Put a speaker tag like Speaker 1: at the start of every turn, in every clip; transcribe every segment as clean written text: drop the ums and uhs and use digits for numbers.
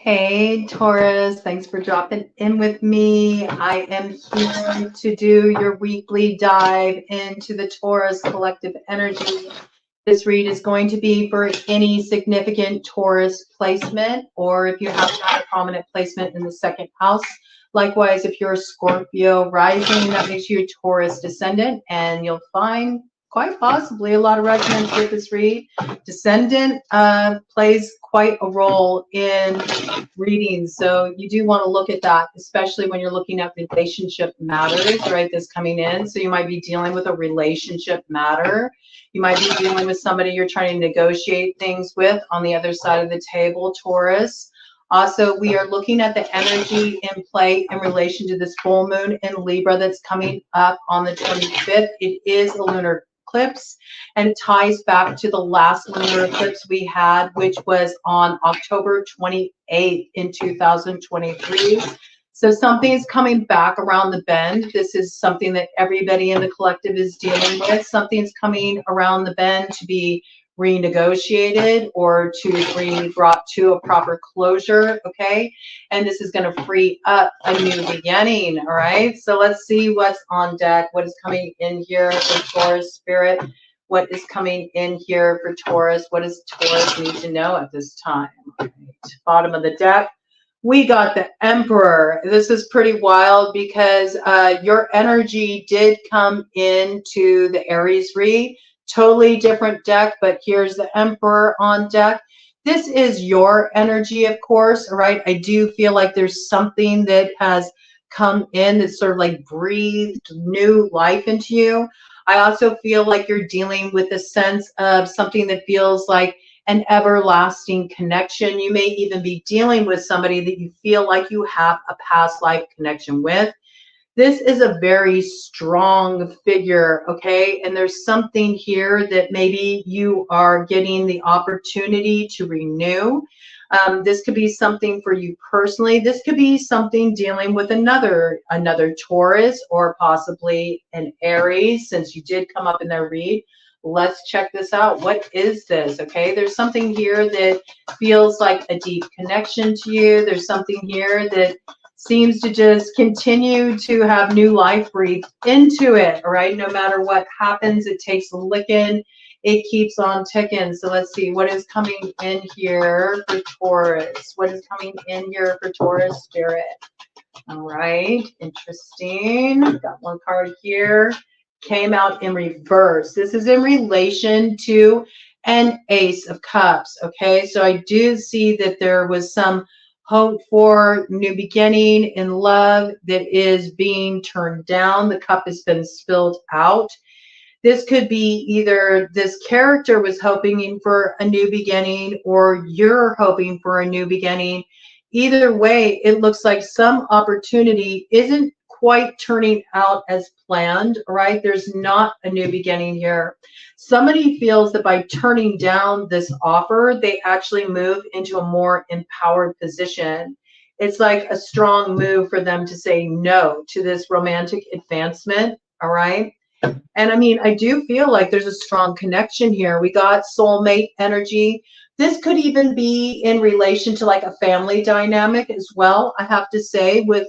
Speaker 1: Hey, Taurus, thanks for dropping in with me. I am here to do your weekly dive into the Taurus collective energy. This read is going to be for any significant Taurus placement, or if you have not a prominent placement in the second house. Likewise, if you're a Scorpio rising, that makes you a Taurus descendant, and you'll find quite possibly a lot of resonance with this read. Descendant plays quite a role in readings, so you do want to look at that, especially when you're looking at relationship matters, right? This coming in, so you might be dealing with a relationship matter. You might be dealing with somebody you're trying to negotiate things with on the other side of the table, Taurus. Also, we are looking at the energy in play in relation to this full moon in Libra that's coming up on the 25th. It is a lunar eclipse, and it ties back to the last lunar eclipse we had, which was on October 28th in 2023. So something is coming back around the bend. This is something that everybody in the collective is dealing with. Something's coming around the bend to be renegotiated or to be brought to a proper closure, okay? And this is going to free up a new beginning, all right? So let's see what's on deck, what is coming in here for Taurus spirit, what is coming in here for Taurus, what does Taurus need to know at this time? All right. Bottom of the deck, we got the Emperor. This is pretty wild because your energy did come into the Aries read. Totally different deck, but here's the Emperor on deck. This is your energy, of course, all right? I do feel like there's something that has come in that sort of like breathed new life into you. I also feel like you're dealing with a sense of something that feels like an everlasting connection. You may even be dealing with somebody that you feel like you have a past life connection with. This is a very strong figure, okay? And there's something here that maybe you are getting the opportunity to renew. This could be something for you personally. This could be something dealing with another Taurus or possibly an Aries, since you did come up in their read. Let's check this out. What is this? Okay, there's something here that feels like a deep connection to you. There's something here that seems to just continue to have new life breathed into it, all right? No matter what happens, it takes a licking, it keeps on ticking. So let's see what is coming in here for Taurus. What is coming in here for Taurus spirit? All right, interesting. Got one card here. Came out in reverse. This is in relation to an Ace of Cups, okay? So I do see that there was some hope for new beginning in love that is being turned down. The cup has been spilled out. This could be either this character was hoping for a new beginning or you're hoping for a new beginning. Either way, it looks like some opportunity isn't quite turning out as planned, right? There's not a new beginning here. Somebody feels that by turning down this offer, they actually move into a more empowered position. It's like a strong move for them to say no to this romantic advancement, all right? And I mean, I do feel like there's a strong connection here. We got soulmate energy. This could even be in relation to like a family dynamic as well, I have to say, with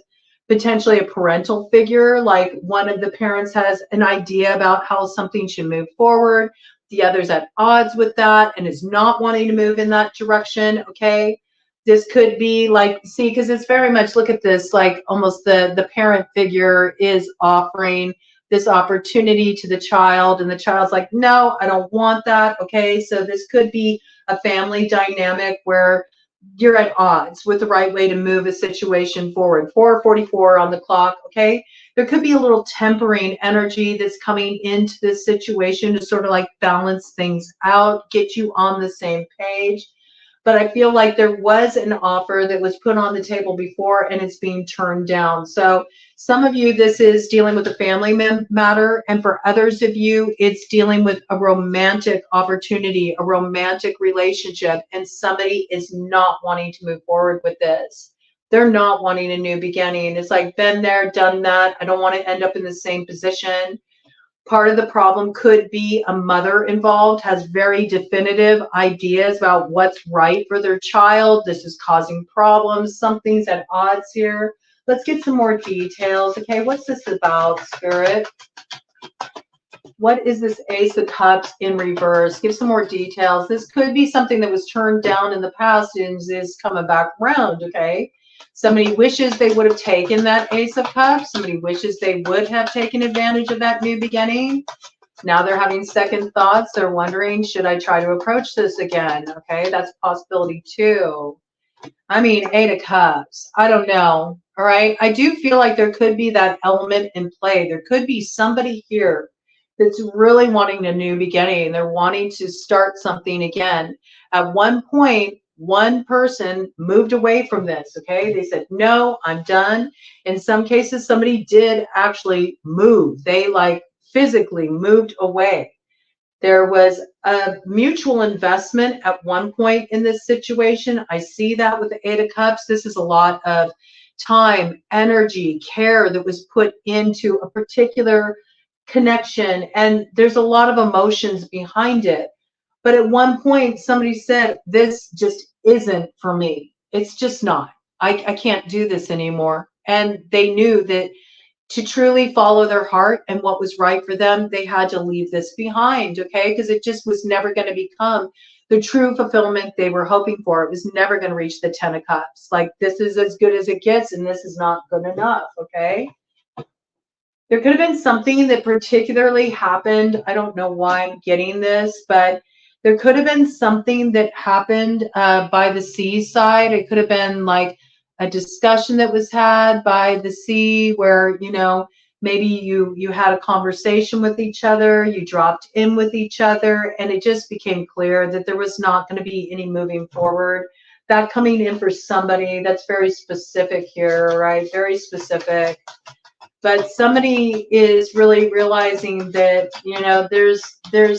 Speaker 1: potentially a parental figure, like one of the parents has an idea about how something should move forward. The other's at odds with that and is not wanting to move in that direction, okay? This could be like, see, because it's very much, look at this, like almost the parent figure is offering this opportunity to the child, and the child's like, no, I don't want that, okay? So this could be a family dynamic where you're at odds with the right way to move a situation forward. 4:44 on the clock, okay? There could be a little tempering energy that's coming into this situation to sort of like balance things out, get you on the same page. But I feel like there was an offer that was put on the table before and it's being turned down. So some of you, this is dealing with a family matter, and for others of you, it's dealing with a romantic opportunity, a romantic relationship, and somebody is not wanting to move forward with this. They're not wanting a new beginning. It's like, been there, done that. I don't want to end up in the same position. Part of the problem could be a mother involved has very definitive ideas about what's right for their child. This is causing problems. Something's at odds here. Let's get some more details. Okay, what's this about, Spirit? What is this Ace of Cups in reverse? Give some more details. This could be something that was turned down in the past and is coming back around, okay? Somebody wishes they would have taken that Ace of Cups. Somebody wishes they would have taken advantage of that new beginning. Now they're having second thoughts. They're wondering, should I try to approach this again? Okay, that's a possibility too. I mean, 8 of Cups. I don't know. All right. I do feel like there could be that element in play. There could be somebody here that's really wanting a new beginning. They're wanting to start something again. At one point, one person moved away from this, okay? They said, no, I'm done. In some cases, somebody did actually move. They like physically moved away. There was a mutual investment at one point in this situation. I see that with the 8 of Cups. This is a lot of time, energy, care that was put into a particular connection, and there's a lot of emotions behind it. But at one point, somebody said, this just isn't for me. It's just not. I can't do this anymore. And they knew that to truly follow their heart and what was right for them, they had to leave this behind, okay? Because it just was never going to become the true fulfillment they were hoping for. It was never going to reach the 10 of Cups. Like, this is as good as it gets, and this is not good enough, okay? There could have been something that particularly happened. I don't know why I'm getting this, but there could have been something that happened by the seaside. It could have been like a discussion that was had by the sea where, you know, maybe you had a conversation with each other, you dropped in with each other, and it just became clear that there was not going to be any moving forward. That coming in for somebody, that's very specific here, right? Very specific. But somebody is really realizing that, you know, there's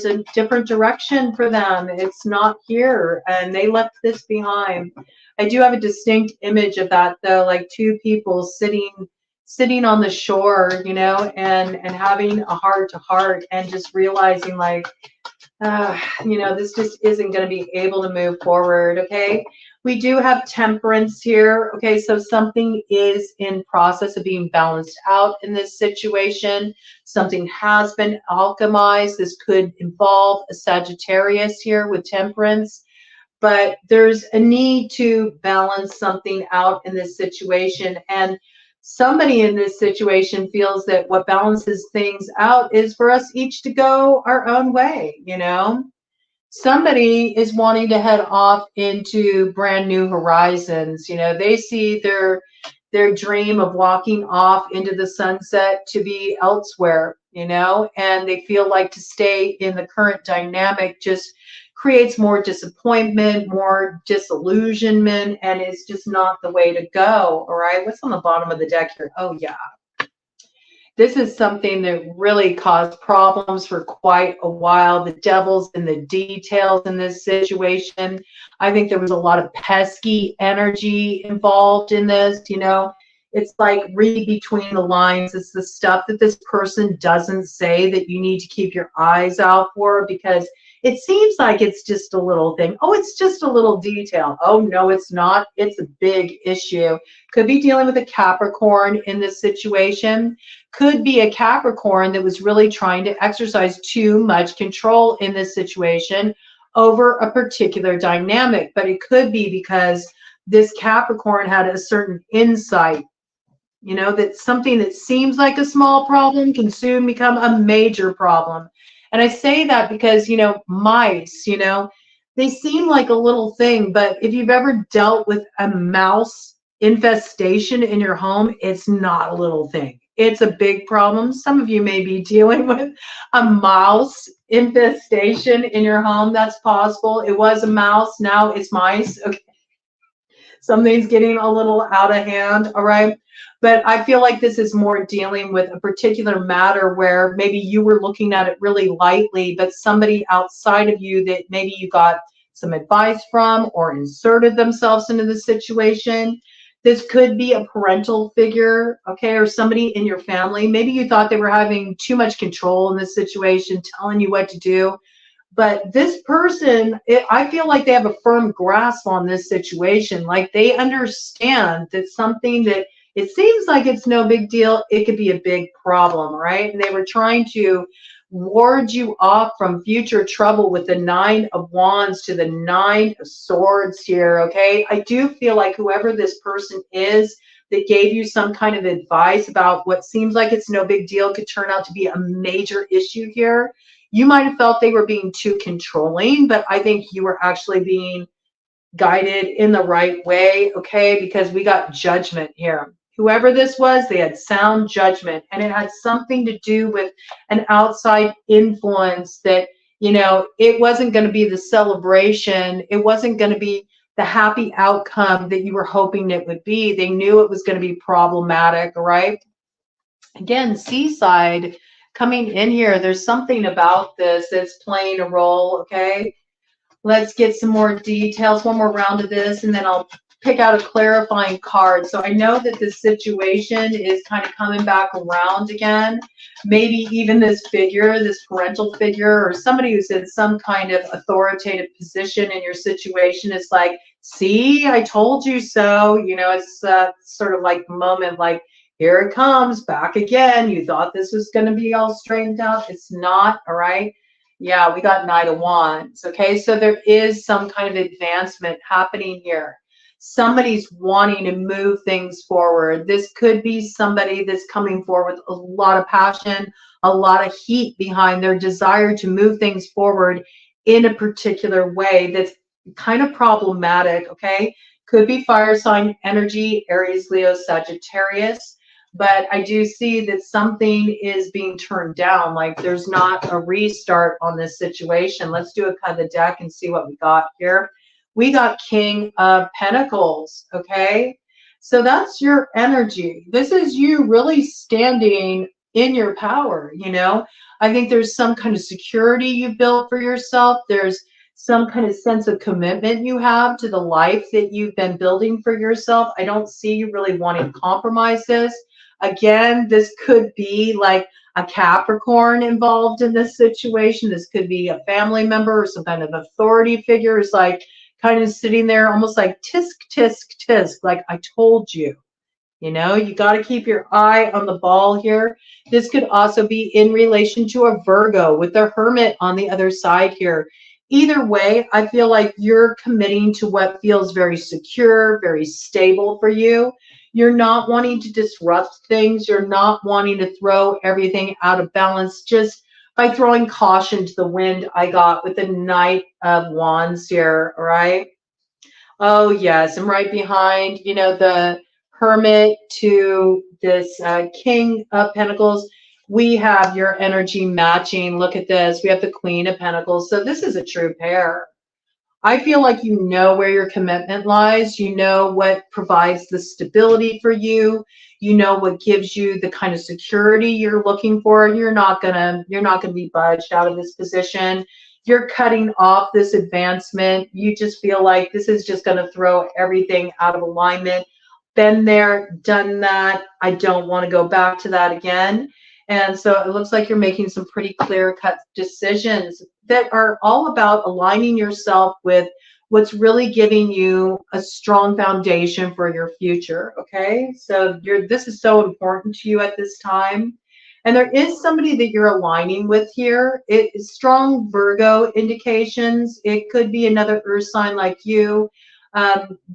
Speaker 1: a different direction for them. It's not here, and they left this behind. I do have a distinct image of that, though, like two people sitting on the shore, you know, and having a heart to heart and just realizing, like, you know, this just isn't going to be able to move forward, okay? We do have temperance here, okay? So something is in process of being balanced out in this situation. Something has been alchemized. This could involve a Sagittarius here with temperance, but there's a need to balance something out in this situation. And somebody in this situation feels that what balances things out is for us each to go our own way, you know? Somebody is wanting to head off into brand new horizons. You know, they see their dream of walking off into the sunset to be elsewhere, you know, and they feel like to stay in the current dynamic just creates more disappointment, more disillusionment, and it's just not the way to go. All right, what's on the bottom of the deck here? Oh yeah, this is something that really caused problems for quite a while. The devil's in the details in this situation. I think there was a lot of pesky energy involved in this, you know. It's like read between the lines. It's the stuff that this person doesn't say that you need to keep your eyes out for, because it seems like it's just a little thing. Oh, it's just a little detail. Oh, no, it's not. It's a big issue. Could be dealing with a Capricorn in this situation. Could be a Capricorn that was really trying to exercise too much control in this situation over a particular dynamic. But it could be because this Capricorn had a certain insight, you know, that something that seems like a small problem can soon become a major problem. And I say that because, you know, mice, you know, they seem like a little thing, but if you've ever dealt with a mouse infestation in your home, it's not a little thing. It's a big problem. Some of you may be dealing with a mouse infestation in your home. That's possible. It was a mouse. Now it's mice. Okay. Something's getting a little out of hand. All right. But I feel like this is more dealing with a particular matter where maybe you were looking at it really lightly, but somebody outside of you that maybe you got some advice from or inserted themselves into the situation, This could be a parental figure, okay, or somebody in your family. Maybe you thought they were having too much control in this situation, telling you what to do. But this person, I feel like they have a firm grasp on this situation. Like they understand that something that it seems like it's no big deal, it could be a big problem, right? And they were trying to ward you off from future trouble with the 9 of Wands to the 9 of Swords here, okay? I do feel like whoever this person is that gave you some kind of advice about what seems like it's no big deal could turn out to be a major issue here. You might have felt they were being too controlling, but I think you were actually being guided in the right way, okay? Because we got judgment here. Whoever this was, they had sound judgment, and it had something to do with an outside influence that, you know, it wasn't going to be the celebration. It wasn't going to be the happy outcome that you were hoping it would be. They knew it was going to be problematic, right? Again, Seaside coming in here, there's something about this that's playing a role, okay? Let's get some more details, one more round of this, and then I'll pick out a clarifying card. So I know that this situation is kind of coming back around again. Maybe even this figure, this parental figure, or somebody who's in some kind of authoritative position in your situation is like, see, I told you so. You know, it's sort of like moment like, here it comes back again. You thought this was going to be all straightened out. It's not, all right? Yeah, we got Knight of Wands, okay? So there is some kind of advancement happening here. Somebody's wanting to move things forward. This could be somebody that's coming forward with a lot of passion, a lot of heat behind their desire to move things forward in a particular way that's kind of problematic, okay? Could be fire sign energy, Aries, Leo, Sagittarius. But I do see that something is being turned down, like there's not a restart on this situation. Let's do a cut of the deck and see what we got here. We got King of Pentacles, okay? So that's your energy. This is you really standing in your power, you know? I think there's some kind of security you built for yourself. There's some kind of sense of commitment you have to the life that you've been building for yourself. I don't see you really wanting to compromise this. Again, this could be like a Capricorn involved in this situation. This could be a family member or some kind of authority figure is like kind of sitting there almost like tisk, tisk, tisk, like I told you. You know, you got to keep your eye on the ball here. This could also be in relation to a Virgo with the Hermit on the other side here. Either way, I feel like you're committing to what feels very secure, very stable for you. You're not wanting to disrupt things. You're not wanting to throw everything out of balance just by throwing caution to the wind. I got with the Knight of Wands here, all right? Oh, yes. I'm right behind, you know, the Hermit to this King of Pentacles. We have your energy matching. Look at this. We have the Queen of Pentacles. So this is a true pair. I feel like you know where your commitment lies. You know what provides the stability for you. You know what gives you the kind of security you're looking for. You're not gonna be budged out of this position. You're cutting off this advancement. You just feel like this is just gonna throw everything out of alignment. Been there, done that. I don't want to go back to that again. And so it looks like you're making some pretty clear-cut decisions that are all about aligning yourself with what's really giving you a strong foundation for your future, okay? So this is so important to you at this time. And there is somebody that you're aligning with here. It is strong Virgo indications. It could be another earth sign like you.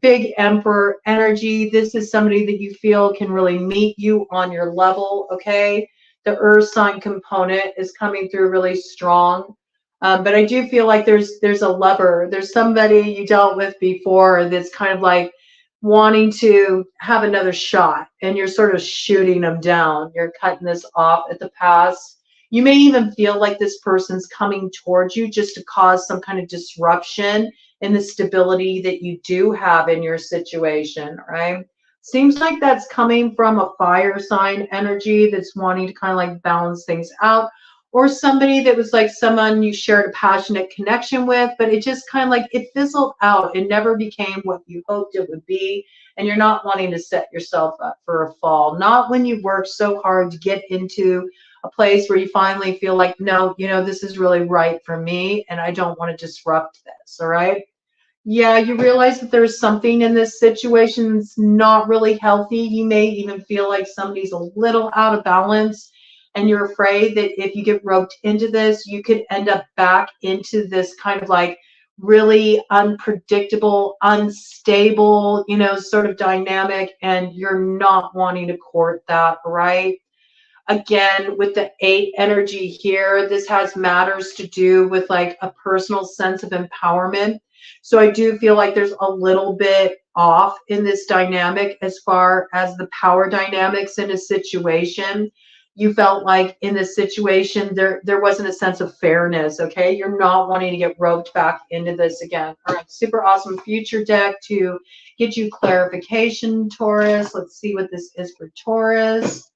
Speaker 1: Big Emperor energy. This is somebody that you feel can really meet you on your level, okay? The earth sign component is coming through really strong. But I do feel like there's a lover. There's somebody you dealt with before that's kind of like wanting to have another shot, and you're sort of shooting them down. You're cutting this off at the pass. You may even feel like this person's coming towards you just to cause some kind of disruption in the stability that you do have in your situation, right? Seems like that's coming from a fire sign energy that's wanting to kind of like balance things out. or somebody that was like someone you shared a passionate connection with, but it just kind of like it fizzled out. It never became what you hoped it would be. And you're not wanting to set yourself up for a fall. Not when you work so hard to get into a place where you finally feel like, no, you know, this is really right for me and I don't want to disrupt this. All right. Yeah, you realize that there's something in this situation that's not really healthy. You may even feel like somebody's a little out of balance, and you're afraid that if you get roped into this, you could end up back into this kind of like really unpredictable, unstable, you know, sort of dynamic, and you're not wanting to court that, right? Again, with the 8 energy here, this has matters to do with like a personal sense of empowerment. So I do feel like there's a little bit off in this dynamic as far as the power dynamics in a situation. You felt like in this situation there wasn't a sense of fairness. Okay, you're not wanting to get roped back into this again. All right, super awesome future deck to get you clarification, Taurus. Let's see what this is for Taurus.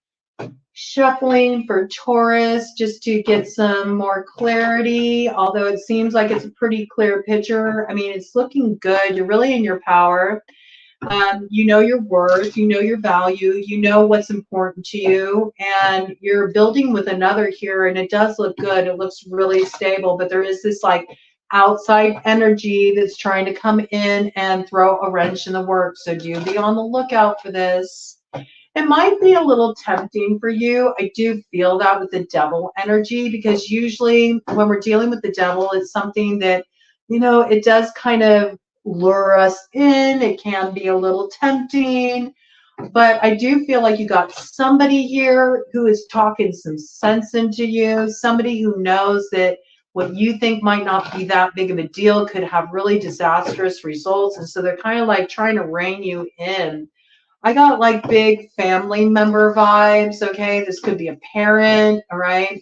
Speaker 1: Shuffling for Taurus just to get some more clarity, although it seems like it's a pretty clear picture. I mean, it's looking good. You're really in your power. You know your worth, you know your value, you know what's important to you, and you're building with another here, and it does look good. It looks really stable, but there is this like outside energy that's trying to come in and throw a wrench in the works. So do be on the lookout for this. It might be a little tempting for you. I do feel that with the devil energy, because usually when we're dealing with the devil, it's something that, you know, it does kind of lure us in. It can be a little tempting, but I do feel like you got somebody here who is talking some sense into you, somebody who knows that what you think might not be that big of a deal could have really disastrous results. And so they're kind of like trying to rein you in. I got like big family member vibes. Okay, this could be a parent. All right,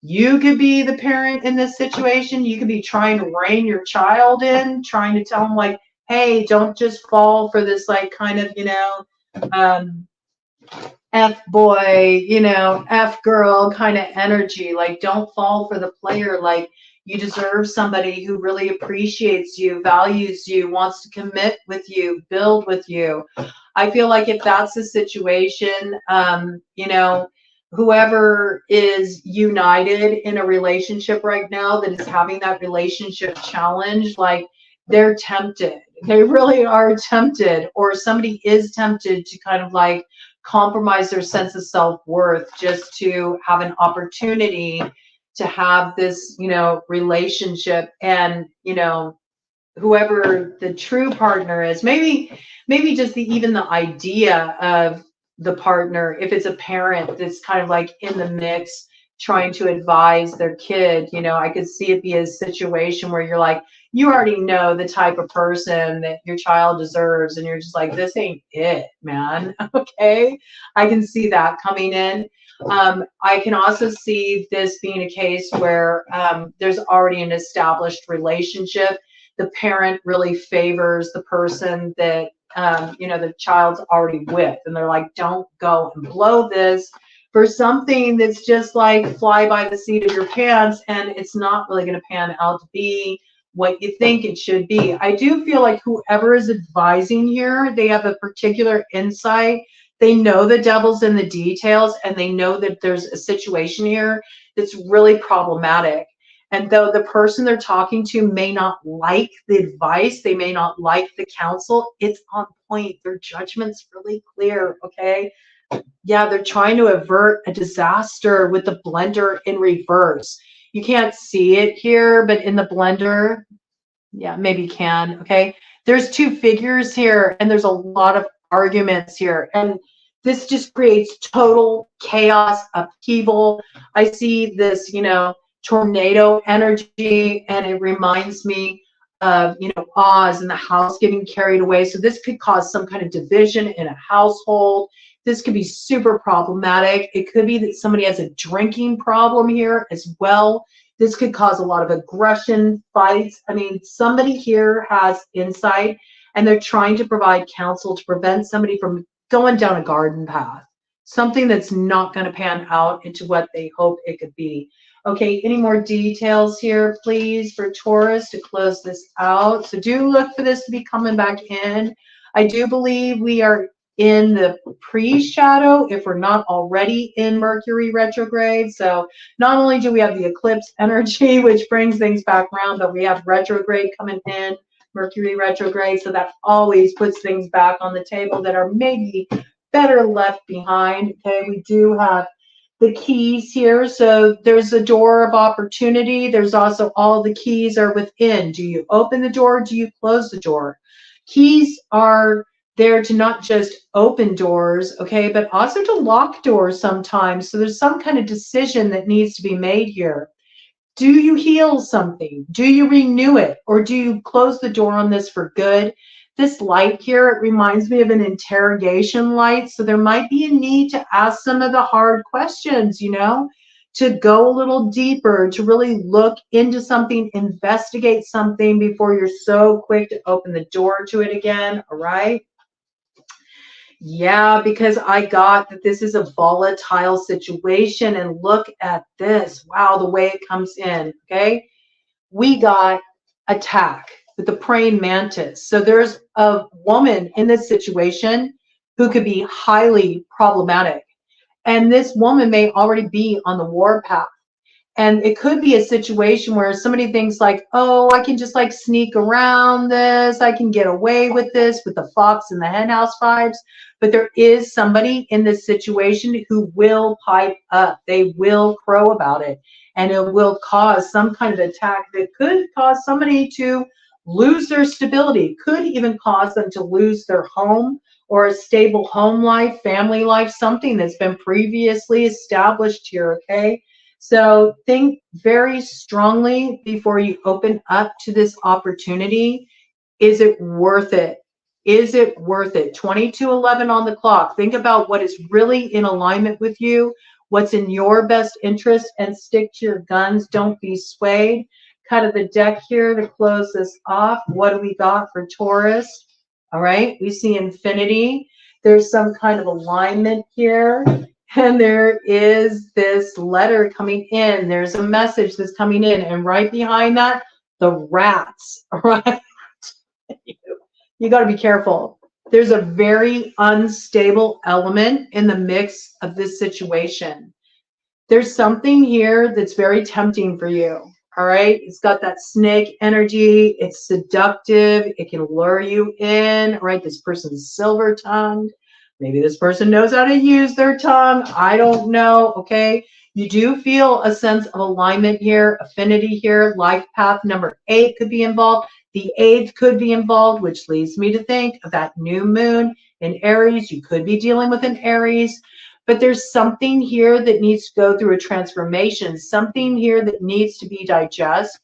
Speaker 1: you could be the parent in this situation. You could be trying to rein your child in, trying to tell them like, hey, don't just fall for this like kind of, you know, F boy, you know, F girl kind of energy. Like, don't fall for the player. Like, you deserve somebody who really appreciates you, values you, wants to commit with you, build with you. I feel like if that's the situation, you know, whoever is united in a relationship right now that is having that relationship challenge, like they're tempted. They really are tempted, or somebody is tempted to kind of like compromise their sense of self-worth just to have an opportunity to have this, you know, relationship. And, you know, whoever the true partner is, maybe just even the idea of the partner, if it's a parent that's kind of like in the mix trying to advise their kid, you know, I could see it be a situation where you're like, you already know the type of person that your child deserves, and you're just like, this ain't it, man. Okay, I can see that coming in. I can also see this being a case where there's already an established relationship. The parent really favors the person that you know, the child's already with, and they're like, don't go and blow this for something that's just like fly by the seat of your pants, and it's not really going to pan out to be what you think it should be. I do feel like whoever is advising here, they have a particular insight. They know the devil's in the details, and they know that there's a situation here that's really problematic. And though the person they're talking to may not like the advice, they may not like the counsel, it's on point. Their judgment's really clear, okay? Yeah, they're trying to avert a disaster with the blender in reverse. You can't see it here, but in the blender, yeah, maybe you can, okay? There's 2 figures here, and there's a lot of arguments here. And this just creates total chaos, upheaval. I see this, you know, tornado energy, and it reminds me of, you know, Oz and the house getting carried away. So this could cause some kind of division in a household. This could be super problematic. It could be that somebody has a drinking problem here as well. This could cause a lot of aggression, fights. I mean, somebody here has insight, and they're trying to provide counsel to prevent somebody from going down a garden path. something that's not going to pan out into what they hope it could be. Okay, any more details here, please, for Taurus to close this out? So do look for this to be coming back in. I do believe we are in the pre-shadow if we're not already in Mercury retrograde. So not only do we have the eclipse energy, which brings things back around, but we have retrograde coming in, Mercury retrograde. So that always puts things back on the table that are maybe better left behind. Okay, we do have the keys here. So there's a door of opportunity. There's also all the keys are within. Do you open the door? Do you close the door? Keys are there to not just open doors, okay, but also to lock doors sometimes. So there's some kind of decision that needs to be made here. Do you heal something? Do you renew it? Or do you close the door on this for good? This light here, it reminds me of an interrogation light. So there might be a need to ask some of the hard questions, you know, to go a little deeper, to really look into something, investigate something before you're so quick to open the door to it again, all right? Yeah, because I got that this is a volatile situation, and look at this. Wow, the way it comes in, okay? We got attack with the praying mantis. So there's a woman in this situation who could be highly problematic. And this woman may already be on the warpath. And it could be a situation where somebody thinks like, oh, I can just like sneak around this. I can get away with this with the fox and the henhouse vibes. But there is somebody in this situation who will pipe up. They will crow about it. And it will cause some kind of attack that could cause somebody to lose their stability, could even cause them to lose their home or a stable home life, family life, something that's been previously established here, okay? So think very strongly before you open up to this opportunity. Is it worth it? Is it worth it? 22:11 on the clock. Think about what is really in alignment with you, what's in your best interest, and stick to your guns. Don't be swayed. Cut of the deck here to close this off. What do we got for Taurus? All right, we see infinity. There's some kind of alignment here. And there is this letter coming in. There's a message that's coming in. And right behind that, the rats, right? You got to be careful. There's a very unstable element in the mix of this situation. There's something here that's very tempting for you. All right. It's got that snake energy. It's seductive. It can lure you in. All right. This person's silver tongued. Maybe this person knows how to use their tongue. I don't know. Okay. You do feel a sense of alignment here, affinity here. Life path number 8 could be involved. The 8th could be involved, which leads me to think of that new moon in Aries. You could be dealing with an Aries, but there's something here that needs to go through a transformation, something here that needs to be digested.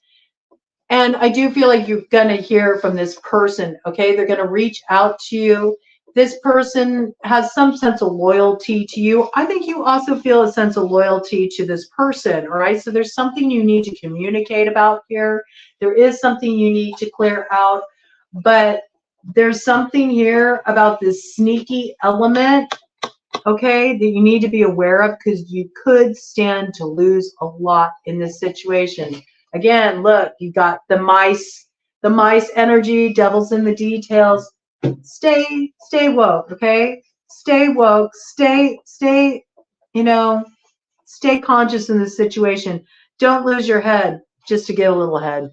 Speaker 1: And I do feel like you're going to hear from this person, okay? They're going to reach out to you. This person has some sense of loyalty to you. I think you also feel a sense of loyalty to this person, all right? So there's something you need to communicate about here. There is something you need to clear out, but there's something here about this sneaky element, okay, that you need to be aware of, because you could stand to lose a lot in this situation. Again, look, you got the mice energy, devil's in the details. Stay woke, okay? Stay woke, stay, you know, stay conscious in this situation. Don't lose your head just to get a little ahead.